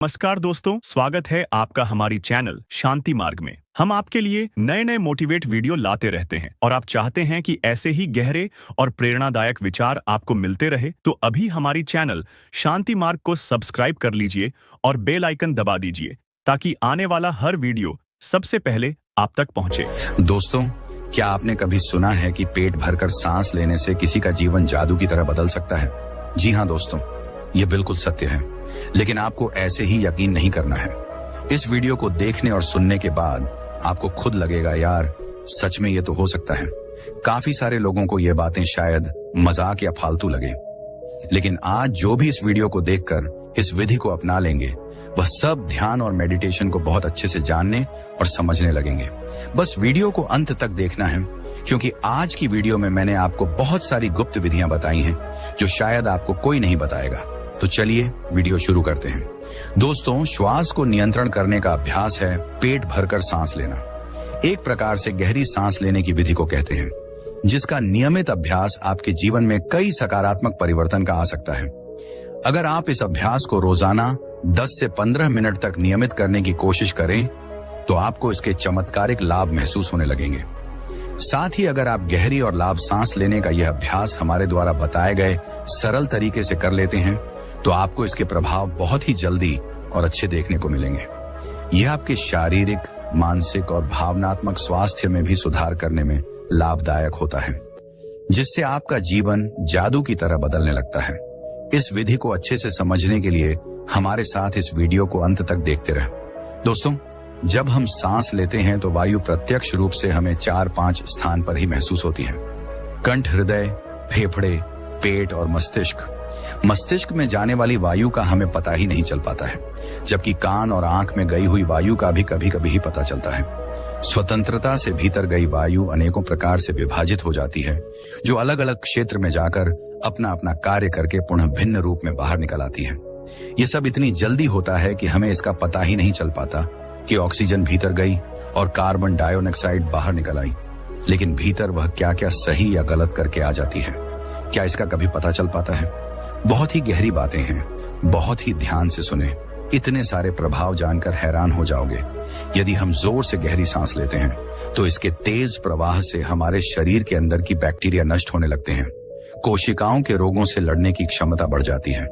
नमस्कार दोस्तों, स्वागत है आपका हमारी चैनल शांति मार्ग में। हम आपके लिए नए नए मोटिवेट वीडियो लाते रहते हैं और आप चाहते हैं कि ऐसे ही गहरे और प्रेरणादायक विचार आपको मिलते रहे तो अभी हमारी चैनल शांति मार्ग को सब्सक्राइब कर लीजिए और बेल आइकन दबा दीजिए ताकि आने वाला हर वीडियो सबसे पहले आप तक पहुंचे। दोस्तों, क्या आपने कभी सुना है कि पेट भरकर सांस लेने से किसी का जीवन जादू की तरह बदल सकता है? जी हाँ दोस्तों, ये बिल्कुल सत्य है, लेकिन आपको ऐसे ही यकीन नहीं करना है। इस वीडियो को देखने और सुनने के बाद आपको खुद लगेगा, यार सच में ये तो हो सकता है। काफी सारे लोगों को ये बातें शायद मजाक या फालतू लगे, लेकिन आज जो भी इस वीडियो को देखकर इस विधि को अपना लेंगे वह सब ध्यान और मेडिटेशन को बहुत अच्छे से जानने और समझने लगेंगे। बस वीडियो को अंत तक देखना है, क्योंकि आज की वीडियो में मैंने आपको बहुत सारी गुप्त विधियां बताई हैं जो शायद आपको कोई नहीं बताएगा। तो चलिए वीडियो शुरू करते हैं। दोस्तों, श्वास को नियंत्रण करने का अभ्यास है पेट भरकर सांस लेना। एक प्रकार से गहरी सांस लेने की विधि को कहते हैं, जिसका नियमित अभ्यास आपके जीवन में कई सकारात्मक परिवर्तन का आ सकता है। अगर आप इस अभ्यास को रोजाना 10 से 15 मिनट तक नियमित करने की कोशिश करें तो आपको इसके चमत्कारिक लाभ महसूस होने लगेंगे। साथ ही अगर आप गहरी और लाभ सांस लेने का यह अभ्यास हमारे द्वारा बताए गए सरल तरीके से कर लेते हैं तो आपको इसके प्रभाव बहुत ही जल्दी और अच्छे देखने को मिलेंगे। यह आपके शारीरिक, मानसिक और भावनात्मक स्वास्थ्य में भी सुधार करने में लाभदायक होता है, जिससे आपका जीवन जादू की तरह बदलने लगता है। इस विधि को अच्छे से समझने के लिए हमारे साथ इस वीडियो को अंत तक देखते रहें। दोस्तों, जब हम सांस लेते हैं तो वायु प्रत्यक्ष रूप से हमें 4-5 स्थान पर ही महसूस होती है: कंठ, हृदय, फेफड़े, पेट और मस्तिष्क। मस्तिष्क में जाने वाली वायु का हमें पता ही नहीं चल पाता है, जबकि कान और आंख में गई हुई वायु का भी कभी कभी ही पता चलता है। स्वतंत्रता से भीतर गई वायु अनेकों प्रकार से विभाजित हो जाती है, जो अलग अलग क्षेत्र में जाकर अपना अपना कार्य करके पुनः भिन्न रूप में बाहर निकल आती है। ये सब इतनी जल्दी होता है कि हमें इसका पता ही नहीं चल पाता कि ऑक्सीजन भीतर गई और कार्बन डाइऑक्साइड बाहर निकल आई, लेकिन भीतर वह क्या क्या सही या गलत करके आ जाती है, क्या इसका कभी पता चल पाता है? बहुत ही गहरी बातें हैं, बहुत ही ध्यान से सुने। इतने सारे प्रभाव जानकर हैरान हो जाओगे। यदि हम जोर से गहरी सांस लेते हैं तो इसके तेज प्रवाह से हमारे शरीर के अंदर की बैक्टीरिया नष्ट होने लगते हैं, कोशिकाओं के रोगों से लड़ने की क्षमता बढ़ जाती है,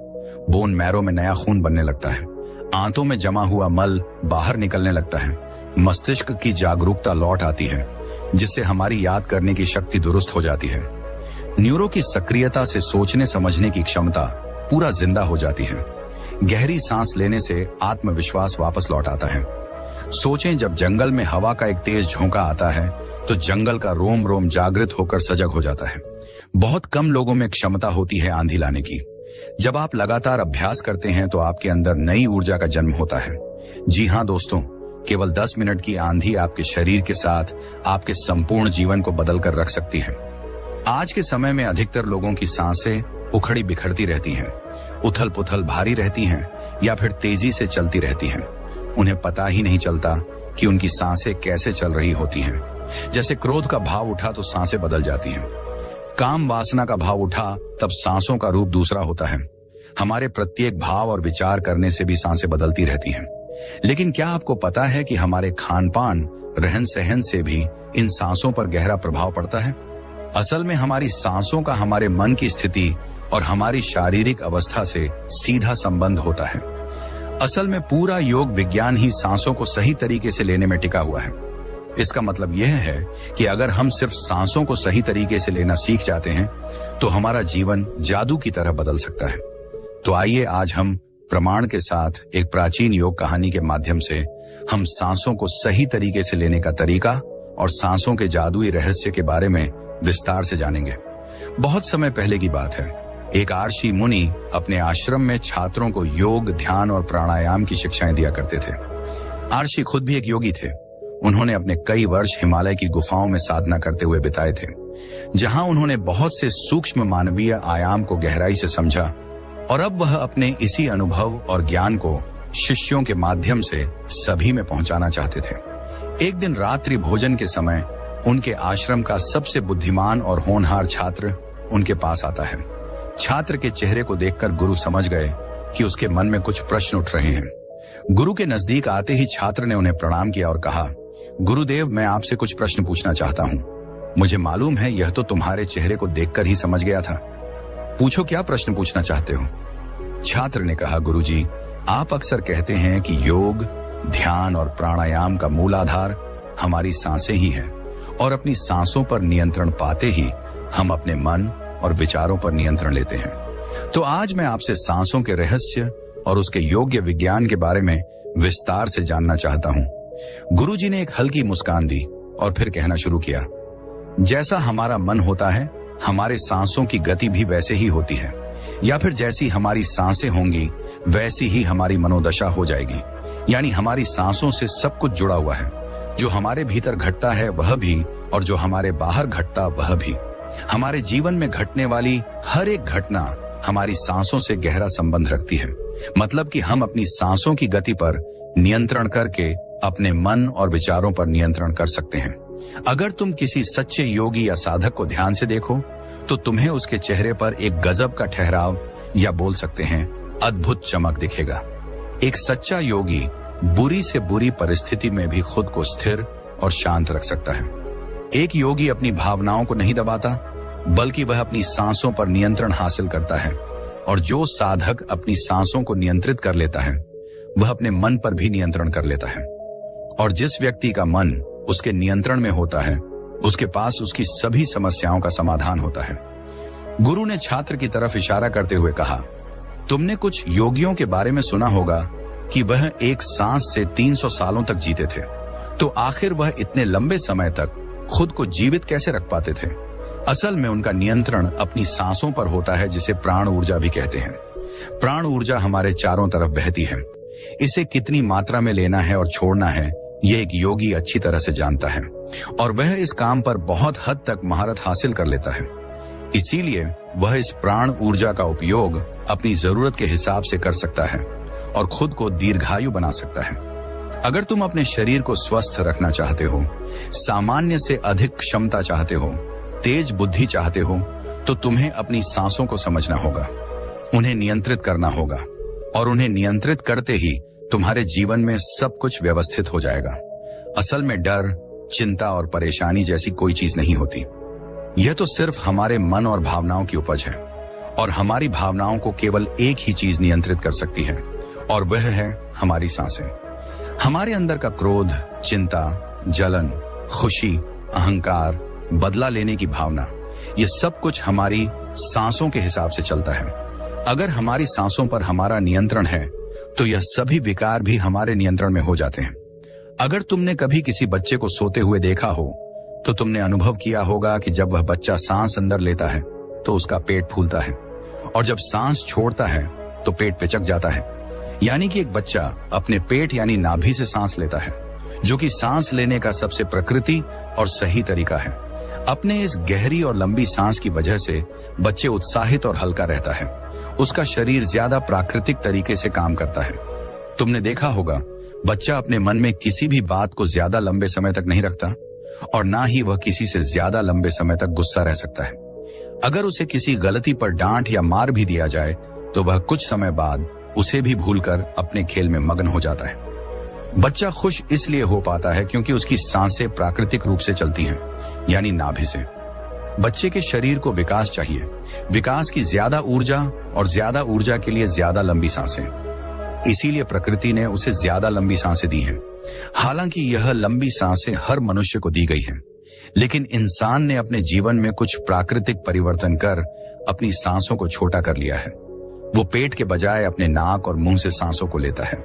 बोन मैरो में नया खून बनने लगता है, आंतों में जमा हुआ मल बाहर निकलने लगता है, मस्तिष्क की जागरूकता लौट आती है, जिससे हमारी याद करने की शक्ति दुरुस्त हो जाती है। न्यूरो की सक्रियता से सोचने समझने की क्षमता पूरा जिंदा हो जाती है। गहरी सांस लेने से आत्मविश्वास वापस लौट आता है। सोचें, जब जंगल में हवा का एक तेज झोंका आता है तो जंगल का रोम रोम जागृत होकर सजग हो जाता है। बहुत कम लोगों में क्षमता होती है आंधी लाने की। जब आप लगातार अभ्यास करते हैं तो आपके अंदर नई ऊर्जा का जन्म होता है। जी हाँ दोस्तों, केवल 10 मिनट की आंधी आपके शरीर के साथ आपके संपूर्ण जीवन को बदल कर रख सकती है। आज के समय में अधिकतर लोगों की सांसें उखड़ी बिखरती रहती हैं, उथल पुथल भारी रहती हैं या फिर तेजी से चलती रहती हैं। उन्हें पता ही नहीं चलता कि उनकी सांसें कैसे चल रही होती हैं। जैसे क्रोध का भाव उठा तो सांसें बदल जाती हैं, काम वासना का भाव उठा तब सांसों का रूप दूसरा होता है। हमारे प्रत्येक भाव और विचार करने से भी सांसें बदलती रहती हैं। लेकिन क्या आपको पता है कि हमारे खान पान, रहन सहन से भी इन सांसों पर गहरा प्रभाव पड़ता है? असल में हमारी सांसों का हमारे मन की स्थिति और हमारी शारीरिक अवस्था से सीधा संबंध होता है। असल में पूरा योग विज्ञान ही सांसों को सही तरीके से लेने में टिका हुआ है। इसका मतलब यह है कि अगर हम सिर्फ सांसों को सही तरीके से लेना सीख जाते हैं तो हमारा जीवन जादू की तरह बदल सकता है। तो आइए आज हम प्रमाण के साथ एक प्राचीन योग कहानी के माध्यम से हम सांसों को सही तरीके से लेने का तरीका और सांसों के जादुई रहस्य के बारे में विस्तार से जानेंगे। बहुत समय पहले की बात है, एक आर्षि मुनि अपने आश्रम में छात्रों को योग, ध्यान और प्राणायाम की शिक्षाएं दिया करते थे। आर्षि खुद भी एक योगी थे। उन्होंने अपने कई वर्ष हिमालय की गुफाओं में साधना करते हुए बिताए थे, जहां उन्होंने बहुत से सूक्ष्म मानवीय आयाम को गहराई से समझा और अब वह अपने इसी अनुभव और ज्ञान को शिष्यों के माध्यम से सभी में पहुंचाना चाहते थे। एक दिन रात्रि भोजन के समय उनके आश्रम का सबसे बुद्धिमान और होनहार छात्र उनके पास आता है। छात्र के चेहरे को देखकर गुरु समझ गए कि उसके मन में कुछ प्रश्न उठ रहे हैं। गुरु के नजदीक आते ही छात्र ने उन्हें प्रणाम किया और कहा, गुरुदेव, मैं आपसे कुछ प्रश्न पूछना चाहता हूं। मुझे मालूम है यह तो तुम्हारे चेहरे को देखकर ही समझ गया था। पूछो, क्या प्रश्न पूछना चाहते हो? छात्र ने कहा, गुरुजी, आप अक्सर कहते हैं कि योग, ध्यान और प्राणायाम का मूल आधार हमारी सांसें ही है और अपनी सांसों पर नियंत्रण पाते ही हम अपने मन और विचारों पर नियंत्रण लेते हैं। तो आज मैं आपसे सांसों के रहस्य और उसके योग्य विज्ञान के बारे में विस्तार से जानना चाहता हूं। गुरुजी ने एक हल्की मुस्कान दी और फिर कहना शुरू किया, जैसा हमारा मन होता है, हमारे सांसों की गति भी वैसे ही होती है, या फिर जैसी हमारी सांसें होंगी वैसी ही हमारी मनोदशा हो जाएगी। यानी हमारी सांसों से सब कुछ जुड़ा हुआ है। जो हमारे भीतर घटता है वह भी, और जो हमारे बाहर घटता वह भी। हमारे जीवन में घटने वाली हर एक घटना हमारी सांसों से गहरा संबंध रखती है। मतलब कि हम अपनी सांसों की गति पर नियंत्रण करके अपने मन और विचारों पर नियंत्रण कर सकते हैं। अगर तुम किसी सच्चे योगी या साधक को ध्यान से देखो तो तुम्हें उसके चेहरे पर एक गजब का ठहराव या बोल सकते हैं अद्भुत चमक दिखेगा। एक सच्चा योगी बुरी से बुरी परिस्थिति में भी खुद को स्थिर और शांत रख सकता है। एक योगी अपनी भावनाओं को नहीं दबाता, बल्कि वह अपनी सांसों पर नियंत्रण हासिल करता है। और जो साधक अपनी सांसों को नियंत्रित कर लेता है वह अपने मन पर भी नियंत्रण कर लेता है। और जिस व्यक्ति का मन उसके नियंत्रण में होता है उसके पास उसकी सभी समस्याओं का समाधान होता है। गुरु ने छात्र की तरफ इशारा करते हुए कहा, तुमने कुछ योगियों के बारे में सुना होगा कि वह एक सांस से 300 सालों तक जीते थे। तो आखिर वह इतने लंबे समय तक खुद को जीवित कैसे रख पाते थे? असल में उनका नियंत्रण अपनी सांसों पर होता है, जिसे प्राण ऊर्जा भी कहते हैं। प्राण ऊर्जा हमारे चारों तरफ बहती है। इसे कितनी मात्रा में लेना है और छोड़ना है यह एक योगी अच्छी तरह से जानता है, और वह इस काम पर बहुत हद तक महारत हासिल कर लेता है। इसीलिए वह इस प्राण ऊर्जा का उपयोग अपनी जरूरत के हिसाब से कर सकता है और खुद को दीर्घायु बना सकता है। अगर तुम अपने शरीर को स्वस्थ रखना चाहते हो, सामान्य से अधिक क्षमता चाहते हो, तेज बुद्धि चाहते हो, तो तुम्हें अपनी सांसों को समझना होगा, उन्हें नियंत्रित करना होगा, और उन्हें नियंत्रित करते ही तुम्हारे जीवन में सब कुछ व्यवस्थित हो जाएगा। असल में डर, चिंता और परेशानी जैसी कोई चीज नहीं होती। यह तो सिर्फ हमारे मन और भावनाओं की उपज है, और हमारी भावनाओं को केवल एक ही चीज नियंत्रित कर सकती है, और वह है हमारी सांसें। हमारे अंदर का क्रोध, चिंता, जलन, खुशी, अहंकार, बदला लेने की भावना, यह सब कुछ हमारी सांसों के हिसाब से चलता है। अगर हमारी सांसों पर हमारा नियंत्रण है तो यह सभी विकार भी हमारे नियंत्रण में हो जाते हैं। अगर तुमने कभी किसी बच्चे को सोते हुए देखा हो तो तुमने अनुभव किया होगा कि जब वह बच्चा सांस अंदर लेता है तो उसका पेट फूलता है, और जब सांस छोड़ता है तो पेट पिचक जाता है। यानी कि एक बच्चा अपने पेट यानी नाभि से सांस लेता है, जो कि सांस लेने का सबसे प्रकृति और सही तरीका है। अपने इस गहरी और लंबी सांस की वजह से बच्चे उत्साहित और हल्का रहता है। उसका शरीर ज्यादा प्राकृतिक तरीके से काम करता है। तुमने देखा होगा, बच्चा अपने मन में किसी भी बात को ज्यादा लंबे समय तक नहीं रखता, और ना ही वह किसी से ज्यादा लंबे समय तक गुस्सा रह सकता है। अगर उसे किसी गलती पर डांट या मार भी दिया जाए तो वह कुछ समय बाद उसे भी भूलकर अपने खेल में मग्न हो जाता है। बच्चा खुश इसलिए हो पाता है क्योंकि उसकी सांसें प्राकृतिक रूप से चलती हैं, यानी नाभि से। बच्चे के शरीर को विकास चाहिए, विकास की ज्यादा ऊर्जा, और ज्यादा ऊर्जा के लिए ज्यादा लंबी सांसें। इसीलिए प्रकृति ने उसे ज्यादा लंबी सांसें दी हैं। हालांकि यह लंबी सांसें हर मनुष्य को दी गई हैं, लेकिन इंसान ने अपने जीवन में कुछ प्राकृतिक परिवर्तन कर अपनी सांसों को छोटा कर लिया है। वो पेट के बजाय अपने नाक और मुंह से सांसों को लेता है।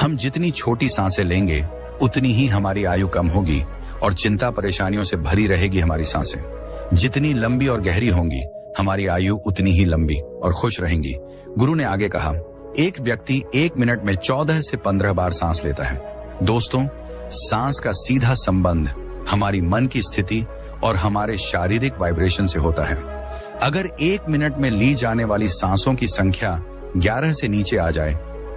हम जितनी छोटी सांसें लेंगे उतनी ही हमारी आयु कम होगी और चिंता परेशानियों से भरी रहेगी हमारी सांसें। जितनी लंबी और गहरी होंगी हमारी आयु उतनी ही लंबी और खुश रहेंगी। गुरु ने आगे कहा, एक व्यक्ति 1 मिनट में 14 से 15 बार सांस लेता है। दोस्तों, सांस का सीधा संबंध हमारी मन की स्थिति और हमारे शारीरिक वाइब्रेशन से होता है। अगर 1 मिनट में ली जाने वाली सांसों की संख्या 11 से नीचे आ जाए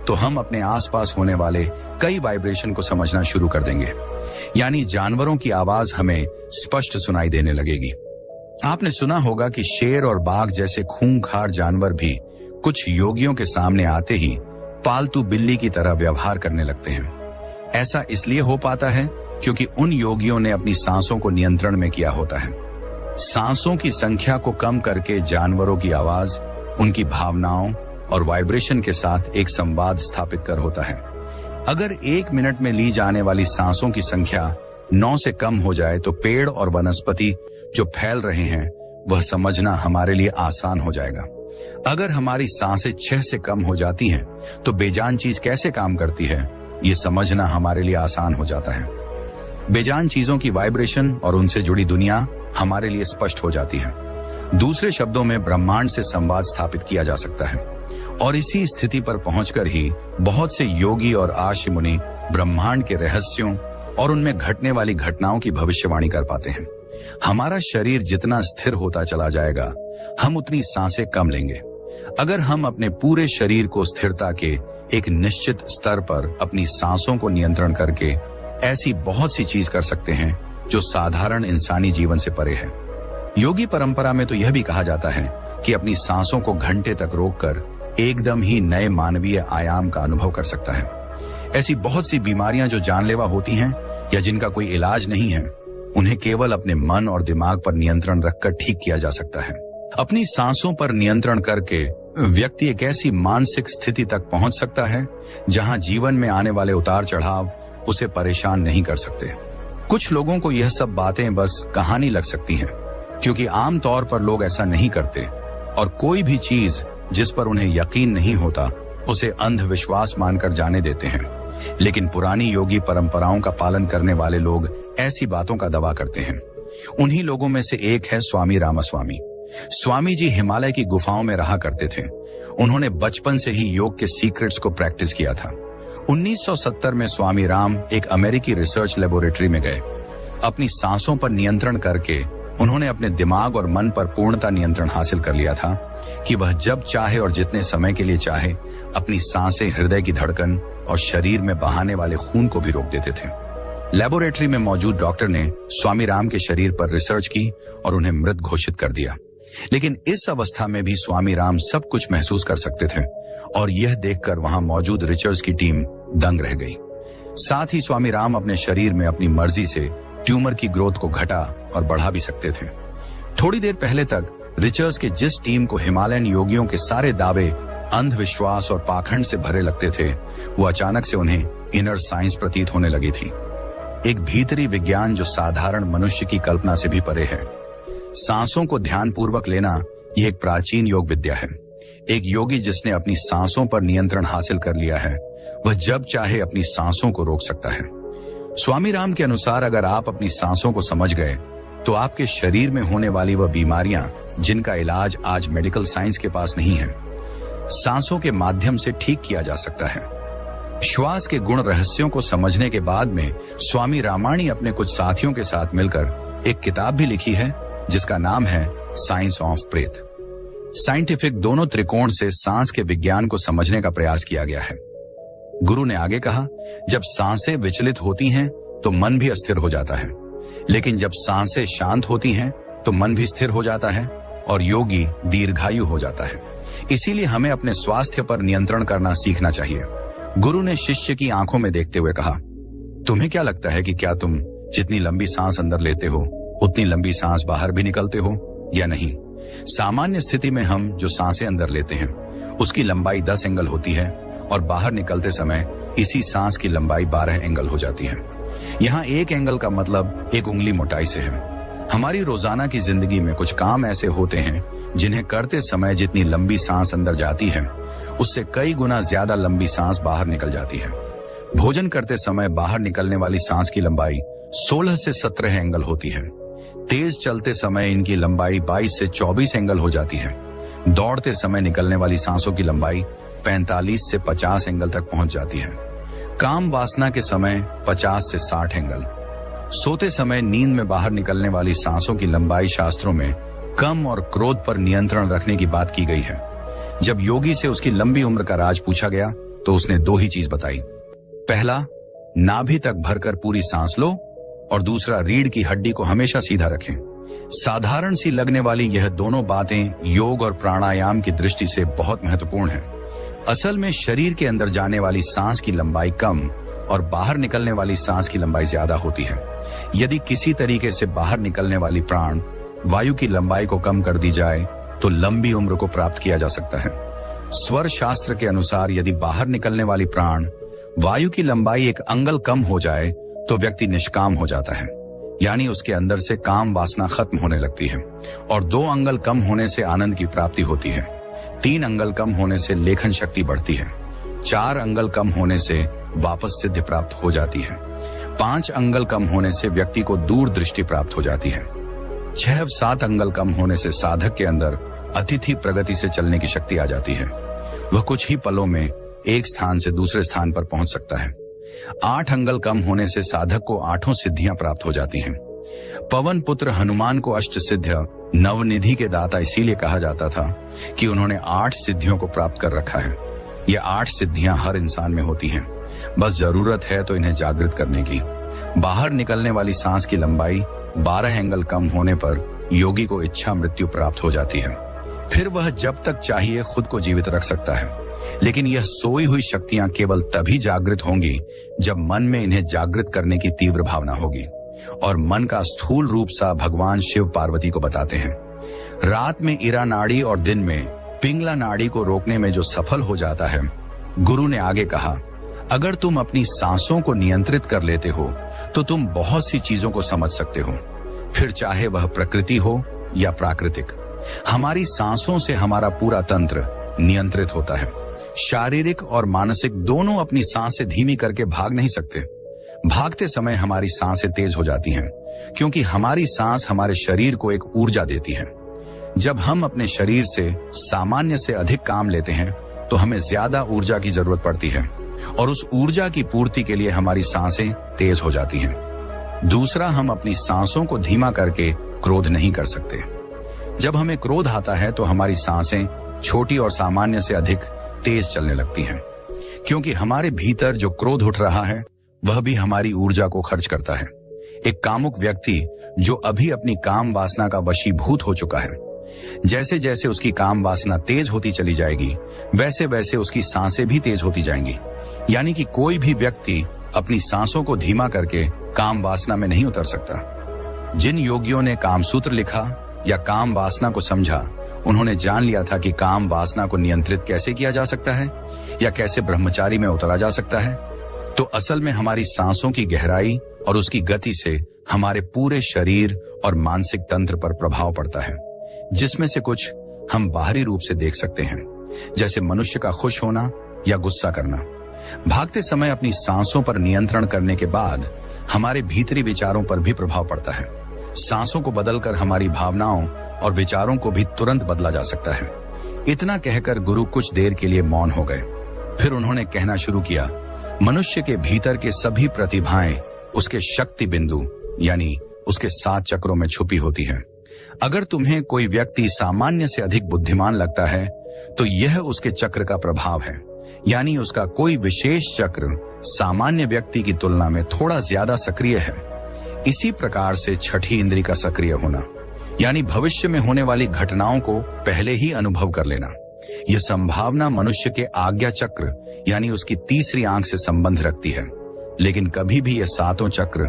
तो हम अपने आसपास होने वाले कई वाइब्रेशन को समझना शुरू कर देंगे, यानी जानवरों की आवाज हमें स्पष्ट सुनाई देने लगेगी। आपने सुना होगा कि शेर और बाघ जैसे खूंखार जानवर भी कुछ योगियों के सामने आते ही पालतू बिल्ली की तरह व्यवहार करने लगते हैं। ऐसा इसलिए हो पाता है क्योंकि उन योगियों ने अपनी सांसों को नियंत्रण में किया होता है। सांसों की संख्या को कम करके जानवरों की आवाज, उनकी भावनाओं और वाइब्रेशन के साथ एक संवाद स्थापित कर होता है। अगर 1 मिनट में ली जाने वाली सांसों की संख्या 9 से कम हो जाए तो पेड़ और वनस्पति जो फैल रहे हैं वह समझना हमारे लिए आसान हो जाएगा। अगर हमारी सांसें 6 से कम हो जाती हैं तो बेजान चीज कैसे काम करती है ये समझना हमारे लिए आसान हो जाता है। बेजान चीजों की वाइब्रेशन और उनसे जुड़ी दुनिया हमारे लिए स्पष्ट हो जाती है। दूसरे शब्दों में ब्रह्मांड से संवाद स्थापित किया जा सकता है और इसी स्थिति पर पहुंचकर ही बहुत से योगी और आर्षि मुनि ब्रह्मांड के रहस्यों और उनमें घटने वाली घटनाओं की भविष्यवाणी कर पाते हैं। हमारा शरीर जितना स्थिर होता चला जाएगा हम उतनी सांसें कम लेंगे। अगर हम अपने पूरे शरीर को स्थिरता के एक निश्चित स्तर पर अपनी सांसों को नियंत्रण करके ऐसी बहुत सी चीज कर सकते हैं जो साधारण इंसानी जीवन से परे है। योगी परंपरा में तो यह भी कहा जाता है कि अपनी सांसों को घंटे तक रोककर एकदम ही नए मानवीय आयाम का अनुभव कर सकता है। ऐसी बहुत सी बीमारियां जो जानलेवा होती हैं या जिनका कोई इलाज नहीं है, उन्हें केवल अपने मन और दिमाग पर नियंत्रण रखकर ठीक किया जा सकता है। अपनी सांसों पर नियंत्रण करके व्यक्ति एक ऐसी मानसिक स्थिति तक पहुंच सकता है जहां जीवन में आने वाले उतार चढ़ाव उसे परेशान नहीं कर सकते। कुछ लोगों को यह सब बातें बस कहानी लग सकती हैं, क्योंकि आमतौर पर लोग ऐसा नहीं करते और कोई भी चीज जिस पर उन्हें यकीन नहीं होता उसे अंधविश्वास मानकर जाने देते हैं। लेकिन पुरानी योगी परंपराओं का पालन करने वाले लोग ऐसी बातों का दावा करते हैं। उन्हीं लोगों में से एक है स्वामी रामास्वामी। स्वामी जी हिमालय की गुफाओं में रहा करते थे। उन्होंने बचपन से ही योग के सीक्रेट्स को प्रैक्टिस किया था। 1970 में स्वामी राम एक अमेरिकी रिसर्च लेबोरेटरी में गए। अपनी सांसों पर नियंत्रण करके उन्होंने अपने दिमाग और मन पर पूर्णता नियंत्रण हासिल कर लिया था कि वह जब चाहे और जितने समय के लिए चाहे अपनी सांसें, हृदय की धड़कन और शरीर में बहाने वाले खून को भी रोक देते थे। लेबोरेटरी में मौजूद डॉक्टर ने स्वामी राम के शरीर पर रिसर्च की और उन्हें मृत घोषित कर दिया। लेकिन इस अवस्था में भी स्वामी राम सब कुछ महसूस कर सकते थे और यह देखकर वहां मौजूद रिसर्च की टीम दंग रह गई। साथ ही स्वामी राम अपने शरीर में अपनी मर्जी से ट्यूमर की ग्रोथ को घटा और बढ़ा भी सकते थे। थोड़ी देर पहले तक रिचर्स के जिस टीम को हिमालयन योगियों के सारे दावे अंधविश्वास और पाखंड से भरे लगते थे, वो अचानक से उन्हें इनर साइंस प्रतीत होने लगी थी। एक भीतरी विज्ञान जो साधारण मनुष्य की कल्पना से भी परे है। सांसों को ध्यानपूर्वक लेना यह एक प्राचीन योग विद्या है। एक योगी जिसने अपनी सांसों पर नियंत्रण हासिल कर लिया है, वह जब चाहे अपनी सांसों को रोक सकता है। स्वामी राम के अनुसार अगर आप अपनी सांसों को समझ गए तो आपके शरीर में होने वाली वह बीमारियां जिनका इलाज आज मेडिकल साइंस के पास नहीं है, सांसों के माध्यम से ठीक किया जा सकता है। श्वास के गुण रहस्यों को समझने के बाद में स्वामी रामाणी अपने कुछ साथियों के साथ मिलकर एक किताब भी लिखी है जिसका नाम है साइंस ऑफ ब्रेथ। साइंटिफिक दोनों त्रिकोण से सांस के विज्ञान को समझने का प्रयास किया गया है। गुरु ने आगे कहा, जब सांसें विचलित होती हैं तो मन भी अस्थिर हो जाता है, लेकिन जब सांसें शांत होती हैं तो मन भी स्थिर हो जाता है और योगी दीर्घायु हो जाता है। इसीलिए हमें अपने स्वास्थ्य पर नियंत्रण करना सीखना चाहिए। गुरु ने शिष्य की आंखों में देखते हुए कहा, तुम्हें क्या लगता है कि क्या तुम जितनी लंबी सांस अंदर लेते हो उतनी लंबी सांस बाहर भी निकलते हो या नहीं? सामान्य स्थिति में हम जो सांसें अंदर लेते हैं उसकी लंबाई 10 एंगल होती है और बाहर निकलते समय इसी सांस की लंबाई 12 एंगल हो जाती है। यहाँ 1 एंगल का मतलब 1 उंगली मोटाई से है। हमारी रोजाना की जिंदगी में कुछ काम ऐसे होते हैं जिन्हें करते समय जितनी लंबी सांस अंदर जाती है उससे कई गुना ज्यादा लंबी सांस बाहर निकल जाती है। भोजन करते समय बाहर निकलने वाली सांस की लंबाई 16 से 17 एंगल होती है। तेज चलते समय इनकी लंबाई 22 से 24 एंगल हो जाती है। दौड़ते समय निकलने वाली सांसों की लंबाई 45 से 50 एंगल तक पहुंच जाती है। काम वासना के समय 50 से 60 एंगल। सोते समय नींद में बाहर निकलने वाली सांसों की लंबाई शास्त्रों में कम और क्रोध पर नियंत्रण रखने की बात की गई है। जब योगी से उसकी लंबी उम्र का राज पूछा गया तो उसने 2 ही चीज बताई। पहला, नाभि तक भरकर पूरी सांस लो और दूसरा, रीढ़ की हड्डी को हमेशा सीधा रखें। साधारण सी लगने वाली यह दोनों बातें योग और प्राणायाम की दृष्टि से बहुत महत्वपूर्ण है। असल में शरीर के अंदर जाने वाली सांस की लंबाई कम और बाहर निकलने वाली सांस की लंबाई ज्यादा होती है। यदि किसी तरीके से बाहर निकलने वाली प्राण वायु की लंबाई को कम कर दी जाए तो लंबी उम्र को प्राप्त किया जा सकता है। स्वर शास्त्र के अनुसार यदि बाहर निकलने वाली प्राण वायु की लंबाई 1 अंगल कम हो जाए तो व्यक्ति निष्काम हो जाता है, यानी उसके अंदर से काम वासना खत्म होने लगती है। और 2 अंगल कम होने से आनंद की प्राप्ति होती है। 3 अंगल कम होने से लेखन शक्ति बढ़ती है। 4 अंगल कम होने से वापस सिद्धि प्राप्त हो जाती है। 5 अंगल कम होने से व्यक्ति को दूर दृष्टि प्राप्त हो जाती है। 6-7 अंगल कम होने से साधक के अंदर अतिथि प्रगति से चलने की शक्ति आ जाती है। वह कुछ ही पलों में एक स्थान से दूसरे स्थान पर पहुंच सकता है। 8 अंगल कम होने से साधक को 8 सिद्धियां प्राप्त हो जाती हैं। पवन पुत्र हनुमान को अष्ट सिद्ध नवनिधि के दाता इसीलिए कहा जाता था कि उन्होंने 8 सिद्धियों को प्राप्त कर रखा है। ये 8 सिद्धियां हर इंसान में होती हैं, बस जरूरत है तो इन्हें जागृत करने की। बाहर निकलने वाली सांस की लंबाई 12 एंगल कम होने पर योगी को इच्छा मृत्यु प्राप्त हो जाती है। फिर वह जब तक चाहिए खुद को जीवित रख सकता है, लेकिन यह सोई हुई शक्तियां केवल तभी जागृत होंगी जब मन में इन्हें जागृत करने की तीव्र भावना होगी। और मन का स्थूल रूप सा भगवान शिव पार्वती को बताते हैं। रात में इरा नाड़ी और दिन में पिंगला नाड़ी को रोकने में जो सफल हो जाता है, गुरु ने आगे कहा, अगर तुम अपनी सांसों को नियंत्रित कर लेते हो तो तुम बहुत सी चीजों को समझ सकते हो, फिर चाहे वह प्रकृति हो या प्राकृतिक। हमारी सांसों से हमारा पूरा तंत्र नियंत्रित होता है। शारीरिक और मानसिक दोनों अपनी सांसें धीमी करके भाग नहीं सकते। भागते समय हमारी सांसें तेज हो जाती हैं, क्योंकि हमारी सांस हमारे शरीर को एक ऊर्जा देती है। जब हम अपने शरीर से सामान्य से अधिक काम लेते हैं तो हमें ज्यादा ऊर्जा की जरूरत पड़ती है, और उस ऊर्जा की पूर्ति के लिए हमारी सांसें तेज हो जाती हैं। दूसरा, हम अपनी सांसों को धीमा करके क्रोध नहीं कर सकते। जब हमें क्रोध आता है तो हमारी सांसें छोटी और सामान्य से अधिक तेज चलने लगती हैं, क्योंकि हमारे भीतर जो क्रोध उठ रहा है वह भी हमारी ऊर्जा को खर्च करता है। एक कामुक व्यक्ति जो अभी अपनी काम वासना का वशीभूत हो चुका है, जैसे जैसे उसकी काम वासना तेज होती चली जाएगी वैसे वैसे उसकी सांसें भी तेज होती जाएंगी। यानी कि कोई भी व्यक्ति अपनी सांसों को धीमा करके काम वासना में नहीं उतर सकता। जिन योगियों ने कामसूत्र लिखा या काम वासना को समझा, उन्होंने जान लिया था कि काम वासना को नियंत्रित कैसे किया जा सकता है या कैसे ब्रह्मचारी में उतरा जा सकता है। तो असल में हमारी सांसों की गहराई और उसकी गति से हमारे पूरे शरीर और मानसिक तंत्र पर प्रभाव पड़ता है, जिसमें से कुछ हम बाहरी रूप से देख सकते हैं, जैसे मनुष्य का खुश होना या गुस्सा करना। भागते समय अपनी सांसों पर नियंत्रण करने के बाद हमारे भीतरी विचारों पर भी प्रभाव पड़ता है। सांसों को बदलकर हमारी भावनाओं और विचारों को भी तुरंत बदला जा सकता है। इतना कहकर गुरु कुछ देर के लिए मौन हो गए। फिर उन्होंने कहना शुरू किया, मनुष्य के भीतर के सभी प्रतिभाएं उसके शक्ति बिंदु यानी उसके 7 चक्रों में छुपी होती है। अगर तुम्हें कोई व्यक्ति सामान्य से अधिक बुद्धिमान लगता है तो यह उसके चक्र का प्रभाव है, यानी उसका कोई विशेष चक्र सामान्य व्यक्ति की तुलना में थोड़ा ज्यादा सक्रिय है। इसी प्रकार से छठी इंद्री का सक्रिय होना, यानी भविष्य में होने वाली घटनाओं को पहले ही अनुभव कर लेना, यह संभावना मनुष्य के आज्ञा चक्र यानी उसकी तीसरी आंख से संबंध रखती है। लेकिन कभी भी ये 7 चक्र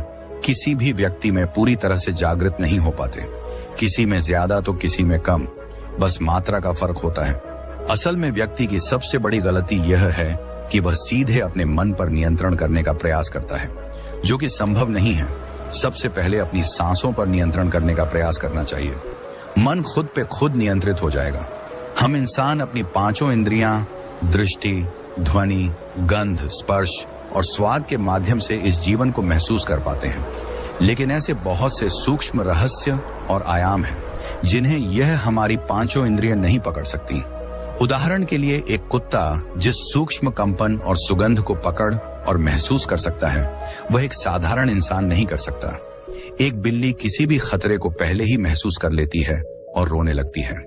किसी भी व्यक्ति में पूरी तरह से जागृत नहीं हो पाते। किसी में ज्यादा तो किसी में कम, बस मात्रा का फर्क होता है। असल में व्यक्ति की सबसे बड़ी गलती यह है कि वह सीधे अपने मन पर नियंत्रण करने का प्रयास करता है, जो कि संभव नहीं है। सबसे पहले अपनी सांसों पर नियंत्रण करने का प्रयास करना चाहिए। मन खुद पे खुद नियंत्रित हो जाएगा। हम इंसान अपनी 5 इंद्रियां दृष्टि, ध्वनि, गंध, स्पर्श और स्वाद के माध्यम से इस जीवन को महसूस कर पाते हैं। लेकिन ऐसे बहुत से सूक्ष्म रहस्य और आयाम हैं जिन्हें यह हमारी 5 इंद्रियां नहीं पकड़ सकती। उदाहरण के लिए, एक कुत्ता जिस सूक्ष्म कंपन और सुगंध को पकड़ और महसूस कर सकता है, वह एक साधारण इंसान नहीं कर सकता। एक बिल्ली किसी भी खतरे को पहले ही महसूस कर लेती है और रोने लगती है।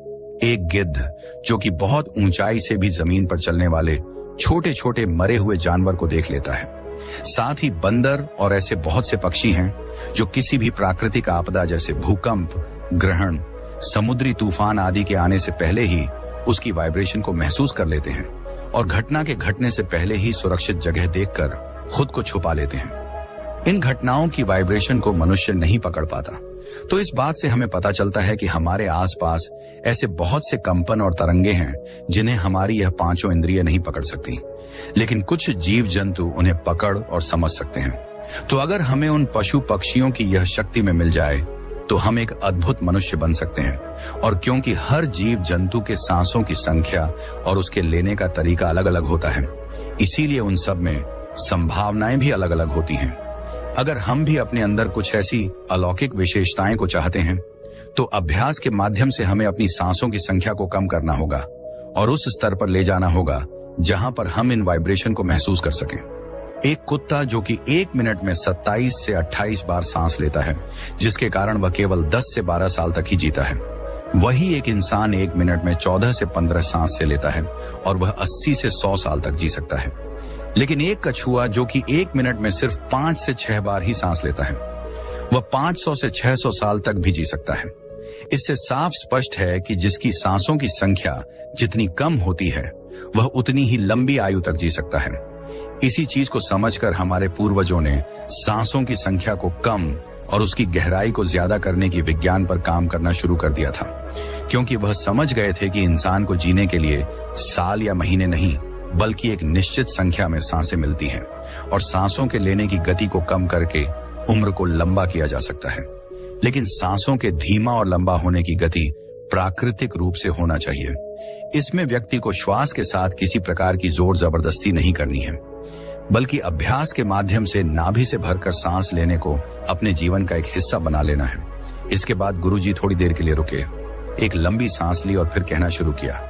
एक गिद्ध जो कि बहुत ऊंचाई से भी जमीन पर चलने वाले छोटे छोटे मरे हुए जानवर को देख लेता है। साथ ही बंदर और ऐसे बहुत से पक्षी हैं जो किसी भी प्राकृतिक आपदा जैसे भूकंप, ग्रहण, समुद्री तूफान आदि के आने से पहले ही उसकी वाइब्रेशन को महसूस कर लेते हैं। और घटना के घटने से पहले ही सुरक्षित जगह देखकर खुद को छुपा लेते हैं। इन घटनाओं की वाइब्रेशन को मनुष्य नहीं पकड़ पाता, तो इस बात से हमें पता चलता है कि हमारे आसपास ऐसे बहुत से कंपन और तरंगे हैं जिन्हें हमारी यह पांचों इंद्रिय नहीं पकड़ सकती, लेकिन कुछ जीव जंतु उन्हें पकड़ और समझ सकते हैं। तो अगर हमें उन पशु पक्षियों की यह शक्ति में मिल जाए तो हम एक अद्भुत मनुष्य बन सकते हैं। और क्योंकि हर जीव जंतु के सांसों की संख्या और उसके लेने का तरीका अलग अलग होता है, इसीलिए उन सब में संभावनाएं भी अलग अलग होती हैं। अगर हम भी अपने अंदर कुछ ऐसी अलौकिक विशेषताएं को चाहते हैं तो अभ्यास के माध्यम से हमें अपनी सांसों की संख्या को कम करना होगा और उस स्तर पर ले जाना होगा जहां पर हम इन वाइब्रेशन को महसूस कर सकें। एक कुत्ता जो कि 1 मिनट में 27 से 28 बार सांस लेता है, जिसके कारण वह केवल 10 से 12 साल तक ही जीता है, वही एक इंसान 1 मिनट में 14 से 15 सांस से लेता है और वह 80 से 100 साल तक जी सकता है। लेकिन एक कछुआ जो कि 1 मिनट में सिर्फ 5 से 6 बार ही सांस लेता है, वह 500 से 600 साल तक भी जी सकता है। इससे साफ स्पष्ट है कि जिसकी सांसों की संख्या जितनी कम होती है वह उतनी ही लंबी आयु तक जी सकता है। इसी चीज को समझकर हमारे पूर्वजों ने सांसों की संख्या को कम और उसकी गहराई को ज्यादा करने की विज्ञान पर काम करना शुरू कर दिया था, क्योंकि वह समझ गए थे कि इंसान को जीने के लिए साल या महीने नहीं बल्कि एक निश्चित संख्या में सांसें मिलती हैं और सांसों के लेने की गति को कम करके उम्र को लंबा किया जा सकता है। लेकिन सांसों के धीमा और लंबा होने की गति प्राकृतिक रूप से होना चाहिए। इसमें व्यक्ति को श्वास के साथ किसी प्रकार की जोर जबरदस्ती नहीं करनी है, बल्कि अभ्यास के माध्यम से नाभि से भरकर सांस लेने को अपने जीवन का एक हिस्सा बना लेना है। इसके बाद गुरुजी थोड़ी देर के लिए रुके, एक लंबी सांस ली और फिर कहना शुरू किया।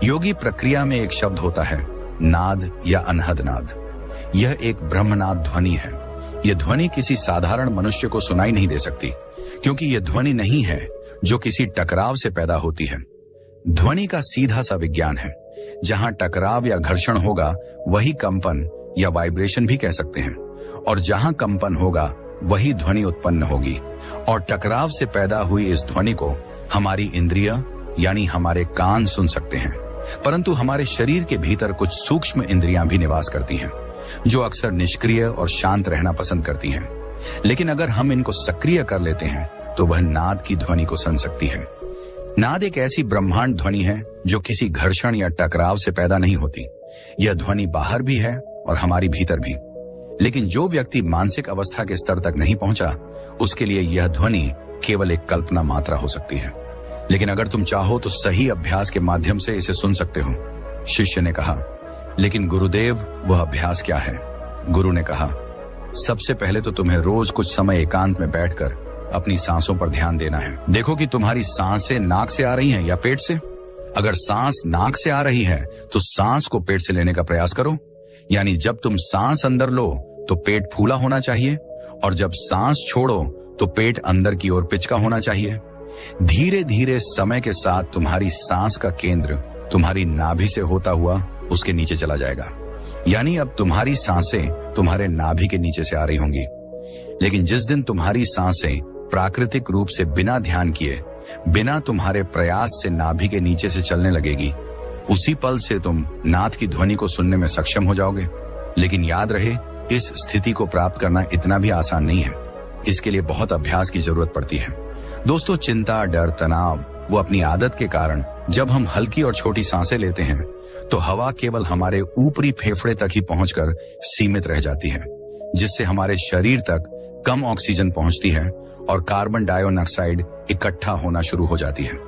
योगी प्रक्रिया में एक शब्द होता है नाद या अनहद नाद। यह एक ब्रह्मनाद ध्वनि है। यह ध्वनि किसी साधारण मनुष्य को सुनाई नहीं दे सकती, क्योंकि यह ध्वनि नहीं है जो किसी टकराव से पैदा होती है। ध्वनि का सीधा सा विज्ञान है। जहां टकराव या घर्षण होगा वही कंपन या वाइब्रेशन भी कह सकते हैं, और जहां कंपन होगा वही ध्वनि उत्पन्न होगी। और टकराव से पैदा हुई इस ध्वनि को हमारी इंद्रिय यानी हमारे कान सुन सकते हैं, परंतु हमारे शरीर के भीतर कुछ सूक्ष्म इंद्रियां भी निवास करती हैं, जो अक्सर निष्क्रिय और शांत रहना पसंद करती हैं। लेकिन अगर हम इनको सक्रिय कर लेते हैं तो वह नाद की ध्वनि को सुन सकती है। नाद एक ऐसी ब्रह्मांड ध्वनि है जो किसी घर्षण या टकराव से पैदा नहीं होती। यह ध्वनि बाहर भी है और हमारी भीतर भी। लेकिन जो व्यक्ति मानसिक अवस्था के स्तर तक नहीं पहुंचा, उसके लिए यह ध्वनि केवल एक कल्पना मात्रा हो सकती है। लेकिन अगर तुम चाहो तो सही अभ्यास के माध्यम से इसे सुन सकते हो। शिष्य ने कहा, लेकिन गुरुदेव वह अभ्यास क्या है? गुरु ने कहा, सबसे पहले तो तुम्हें रोज कुछ समय एकांत में बैठकर अपनी सांसों पर ध्यान देना है। देखो कि तुम्हारी सांसें नाक से आ रही हैं या पेट से। अगर सांस नाक से आ रही है तो सांस को पेट से लेने का प्रयास करो। यानी जब तुम सांस अंदर लो तो पेट फूला होना चाहिए, और जब सांस छोड़ो तो पेट अंदर की ओर पिचका होना चाहिए। धीरे धीरे समय के साथ तुम्हारी सांस का केंद्र तुम्हारी नाभि से होता हुआ उसके नीचे चला जाएगा। यानी अब तुम्हारी सांसें तुम्हारे नाभि के नीचे से आ रही होंगी। लेकिन जिस दिन तुम्हारी सांसें प्राकृतिक रूप से बिना ध्यान किए, बिना तुम्हारे प्रयास से नाभि के नीचे से चलने लगेगी, उसी पल से तुम नाद की ध्वनि को सुनने में सक्षम हो जाओगे। लेकिन याद रहे, इस स्थिति को प्राप्त करना इतना भी आसान नहीं है। इसके लिए बहुत अभ्यास की जरूरत पड़ती है। दोस्तों, चिंता, डर, तनाव, वो अपनी आदत के कारण जब हम हल्की और छोटी सांसें लेते हैं तो हवा केवल हमारे ऊपरी फेफड़े तक ही पहुंचकर सीमित रह जाती है, जिससे हमारे शरीर तक कम ऑक्सीजन पहुंचती है और कार्बन डाइऑक्साइड इकट्ठा होना शुरू हो जाती है।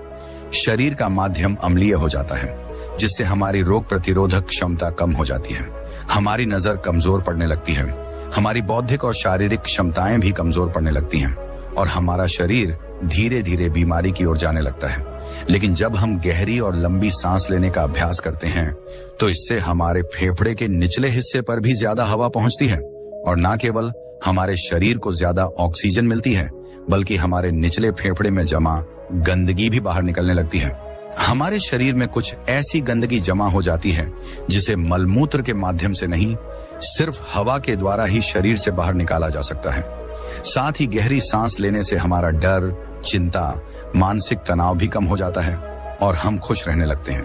शरीर का माध्यम अम्लीय हो जाता है, जिससे हमारी रोग प्रतिरोधक क्षमता कम हो जाती है। हमारी नजर कमजोर पड़ने लगती है, हमारी बौद्धिक और शारीरिक क्षमताएं भी कमजोर पड़ने लगती हैं और हमारा शरीर धीरे धीरे बीमारी की ओर जाने लगता है। लेकिन जब हम गहरी और लंबी सांस लेने का अभ्यास करते हैं तो इससे हमारे फेफड़े के निचले हिस्से पर भी ज्यादा हवा पहुंचती है, और न केवल हमारे शरीर को ज्यादा ऑक्सीजन मिलती है, बल्कि हमारे निचले फेफड़े में जमा गंदगी भी बाहर निकलने लगती है। हमारे शरीर में कुछ ऐसी गंदगी जमा हो जाती है जिसे मलमूत्र के माध्यम से नहीं, सिर्फ हवा के द्वारा ही शरीर से बाहर निकाला जा सकता है। साथ ही गहरी सांस लेने से हमारा डर, चिंता, मानसिक तनाव भी कम हो जाता है और हम खुश रहने लगते हैं।